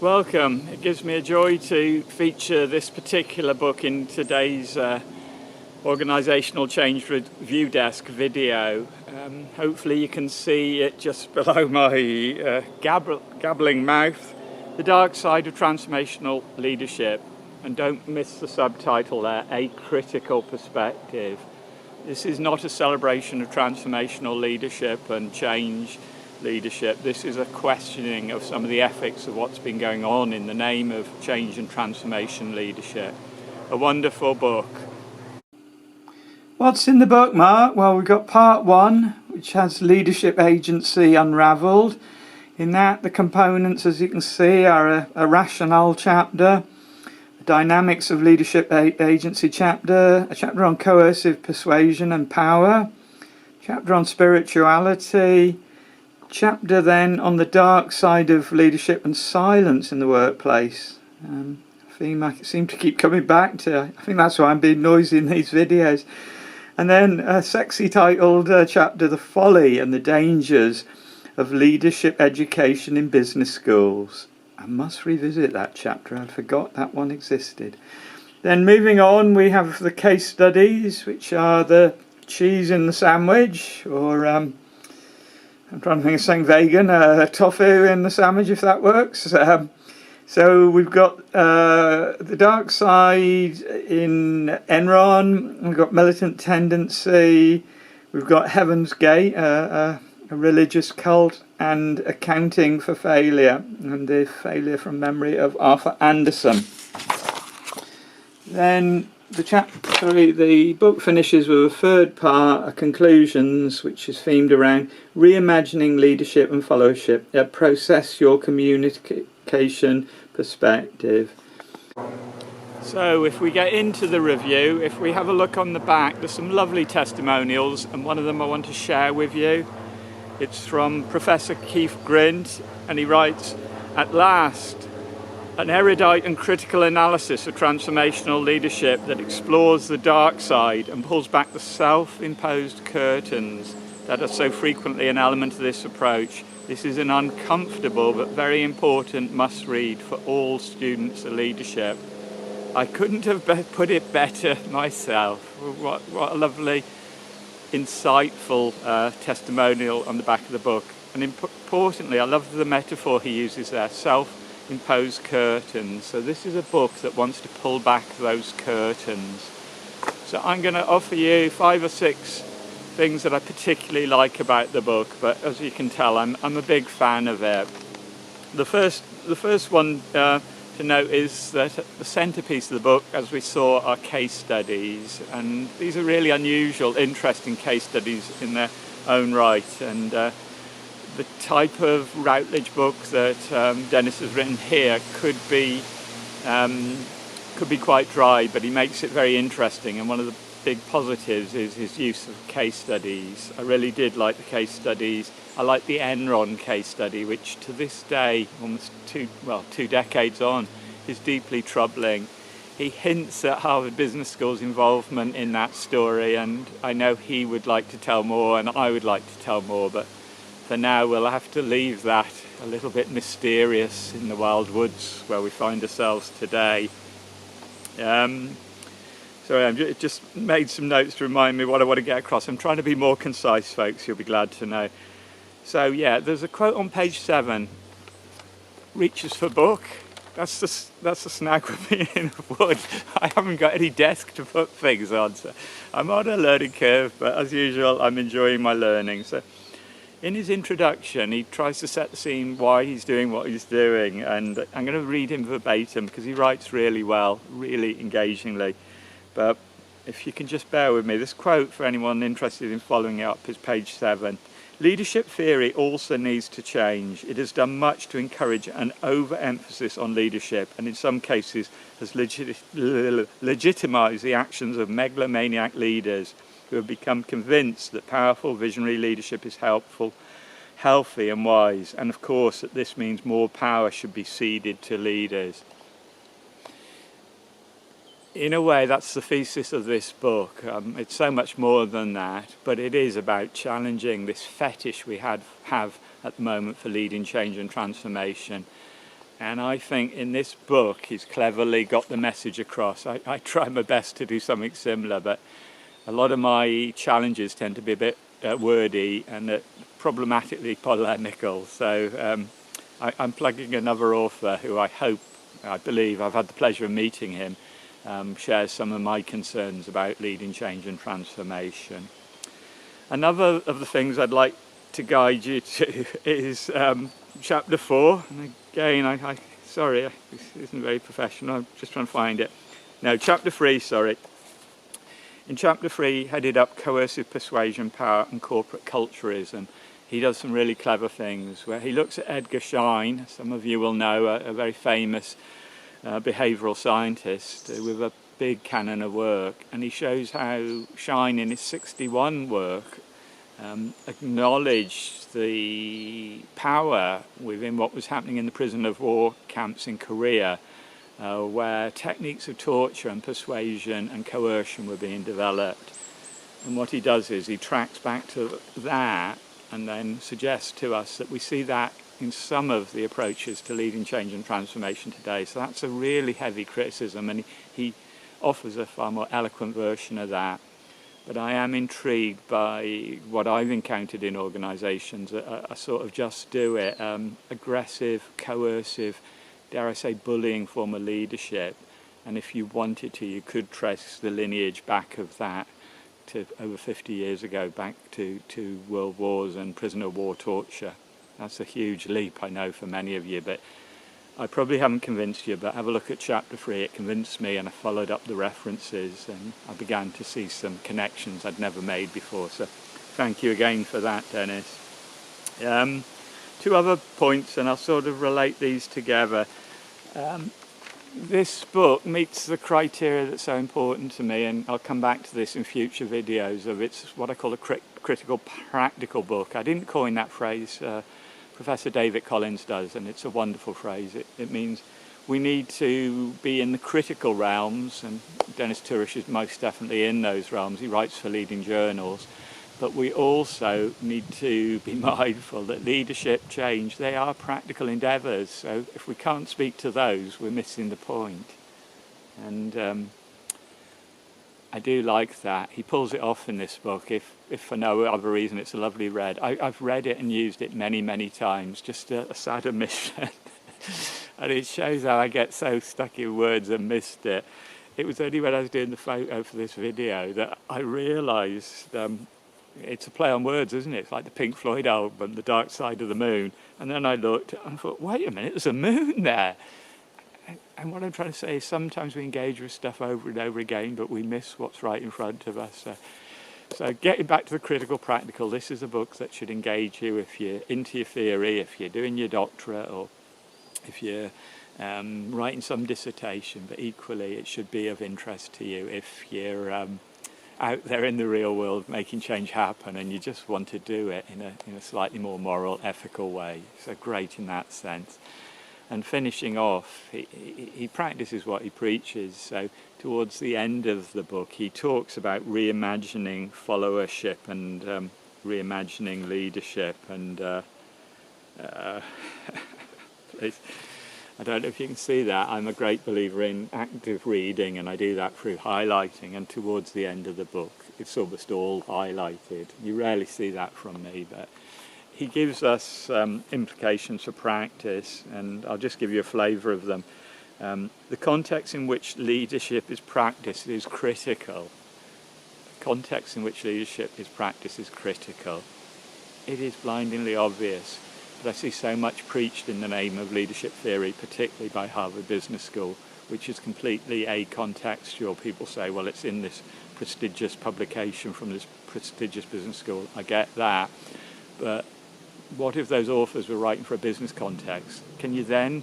Welcome. It gives me a joy to feature this particular book in today's organisational change review desk video. Hopefully you can see it just below my gabbling mouth, The Dark Side of Transformational Leadership. And don't miss the subtitle there, A Critical Perspective. This is not a celebration of transformational leadership and change leadership. This is a questioning of some of the ethics of what's been going on in the name of change and transformation leadership. A wonderful book. What's in the book, Mark? Well, we've got part one, which has leadership agency unravelled. In that, the components, as you can see, are a rationale chapter, a dynamics of leadership agency chapter, a chapter on coercive persuasion and power, chapter on spirituality, chapter then on the dark side of leadership and silence in the workplace. Theme I seem to keep coming back to. I think that's why I'm being noisy in these videos. And then a sexy titled chapter, The Folly and the Dangers of Leadership Education in Business Schools. I must revisit that chapter. I forgot that one existed. Then moving on, we have the case studies, which are the cheese in the sandwich, or I'm trying to think of something vegan, tofu in the sandwich, if that works. So we've got the dark side in Enron, we've got militant tendency, we've got Heaven's Gate, a religious cult, and accounting for failure, and the failure from memory of Arthur Anderson. Then the book finishes with a third part, conclusions, which is themed around reimagining leadership and followership. Process your communication perspective. So if we get into the review, if we have a look on the back, there's some lovely testimonials, and one of them I want to share with you. It's from Professor Keith Grint, and he writes, "At last, an erudite and critical analysis of transformational leadership that explores the dark side and pulls back the self-imposed curtains that are so frequently an element of this approach. This is an uncomfortable but very important must-read for all students of leadership." I couldn't have put it better myself. What a lovely, insightful testimonial on the back of the book. And importantly, I love the metaphor he uses there, self-imposed curtains. So this is a book that wants to pull back those curtains. So I'm going to offer you 5 or 6 things that I particularly like about the book, but as you can tell, I'm a big fan of it. The first one to note is that the centerpiece of the book, as we saw, are case studies, and these are really unusual, interesting case studies in their own right. And the type of Routledge book that Dennis has written here could be quite dry, but he makes it very interesting. And one of the big positives is his use of case studies. I really did like the case studies. I like the Enron case study, which to this day, almost 2 decades on, is deeply troubling. He hints at Harvard Business School's involvement in that story, and I know he would like to tell more, and I would like to tell more, but for now we'll have to leave that a little bit mysterious in the wild woods where we find ourselves today. Sorry, I've just made some notes to remind me what I want to get across. I'm trying to be more concise, folks, you'll be glad to know. So yeah, there's a quote on page 7, reaches for book. That's the snag with being in wood. I haven't got any desk to put things on, so I'm on a learning curve, but as usual, I'm enjoying my learning. So in his introduction, he tries to set the scene why he's doing what he's doing, and I'm going to read him verbatim because he writes really well, really engagingly. But if you can just bear with me, this quote, for anyone interested in following it up, is page 7. "Leadership theory also needs to change. It has done much to encourage an overemphasis on leadership, and in some cases has legitimized the actions of megalomaniac leaders who have become convinced that powerful visionary leadership is helpful, healthy and wise, and of course that this means more power should be ceded to leaders." In a way, that's the thesis of this book. It's so much more than that, but it is about challenging this fetish we have at the moment for leading change and transformation. And I think in this book he's cleverly got the message across. I try my best to do something similar, but a lot of my challenges tend to be a bit wordy and problematically polemical. So I'm plugging another author who I believe, I've had the pleasure of meeting him, shares some of my concerns about leading change and transformation. Another of the things I'd like to guide you to is chapter 4. And again, sorry, this isn't very professional. I'm just trying to find it. No, chapter 3, sorry. In chapter 3, headed up Coercive Persuasion, Power and Corporate Culturism, he does some really clever things where he looks at Edgar Schein, some of you will know, a very famous behavioural scientist with a big canon of work, and he shows how Schein in his 61 work acknowledged the power within what was happening in the prison of war camps in Korea, where techniques of torture and persuasion and coercion were being developed. And what he does is he tracks back to that and then suggests to us that we see that in some of the approaches to leading change and transformation today. So that's a really heavy criticism, and he offers a far more eloquent version of that. But I am intrigued by what I've encountered in organisations, a sort of just do it, aggressive, coercive, dare I say bullying form of leadership. And if you wanted to, you could trace the lineage back of that to over 50 years ago, back to world wars and prisoner of war torture. That's a huge leap, I know, for many of you, but I probably haven't convinced you, but have a look at chapter 3. It convinced me, and I followed up the references, and I began to see some connections I'd never made before. So thank you again for that, Dennis. 2 other points, and I'll sort of relate these together. This book meets the criteria that's so important to me, and I'll come back to this in future videos, of it's what I call a critical practical book. I didn't coin that phrase, Professor David Collins does, and it's a wonderful phrase. It means we need to be in the critical realms, and Dennis Tourish is most definitely in those realms. He writes for leading journals. But we also need to be mindful that leadership, change, they are practical endeavours. So if we can't speak to those, we're missing the point. And I do like that. He pulls it off in this book. If for no other reason, it's a lovely read. I've read it and used it many, many times, just a sad omission. And it shows how I get so stuck in words and missed it. It was only when I was doing the photo for this video that I realised it's a play on words, isn't it? It's like the Pink Floyd album, The Dark Side of the Moon. And then I looked and I thought, wait a minute, there's a moon there. And what I'm trying to say is sometimes we engage with stuff over and over again, but we miss what's right in front of us. So getting back to the critical practical, this is a book that should engage you if you're into your theory, if you're doing your doctorate, or if you're writing some dissertation, but equally it should be of interest to you if you're out there in the real world making change happen and you just want to do it in a slightly more moral, ethical way. So great in that sense. And finishing off, he practices what he preaches. So towards the end of the book, he talks about reimagining followership and reimagining leadership. And please, I don't know if you can see that. I'm a great believer in active reading, and I do that through highlighting. And towards the end of the book, it's almost all highlighted. You rarely see that from me, but he gives us implications for practice, and I'll just give you a flavour of them. The context in which leadership is practiced is critical. The context in which leadership is practiced is critical. It is blindingly obvious, but I see so much preached in the name of leadership theory, particularly by Harvard Business School, which is completely acontextual. People say, well, it's in this prestigious publication from this prestigious business school. I get that, but what if those authors were writing for a business context? Can you then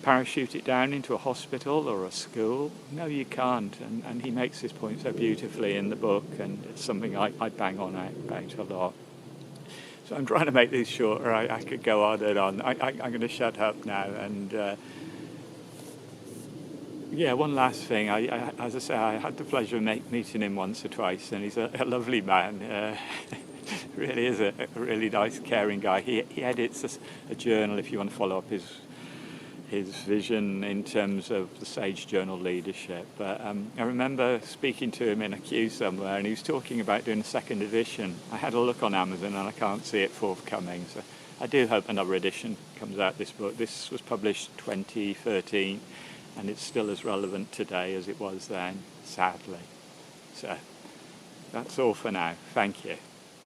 parachute it down into a hospital or a school? No, you can't. And he makes this point so beautifully in the book, and it's something I bang on about a lot. So I'm trying to make these shorter. I could go on and on. I'm going to shut up now. And yeah, one last thing. As I say, I had the pleasure of meeting him once or twice, and he's a lovely man. Really is a really nice, caring guy. He edits a journal, if you want to follow up his vision in terms of the Sage Journal leadership. But I remember speaking to him in a queue somewhere, and he was talking about doing a second edition. I had a look on Amazon and I can't see it forthcoming, so I do hope another edition comes out this book. This was published 2013 and it's still as relevant today as it was then, sadly. So that's all for now. Thank you.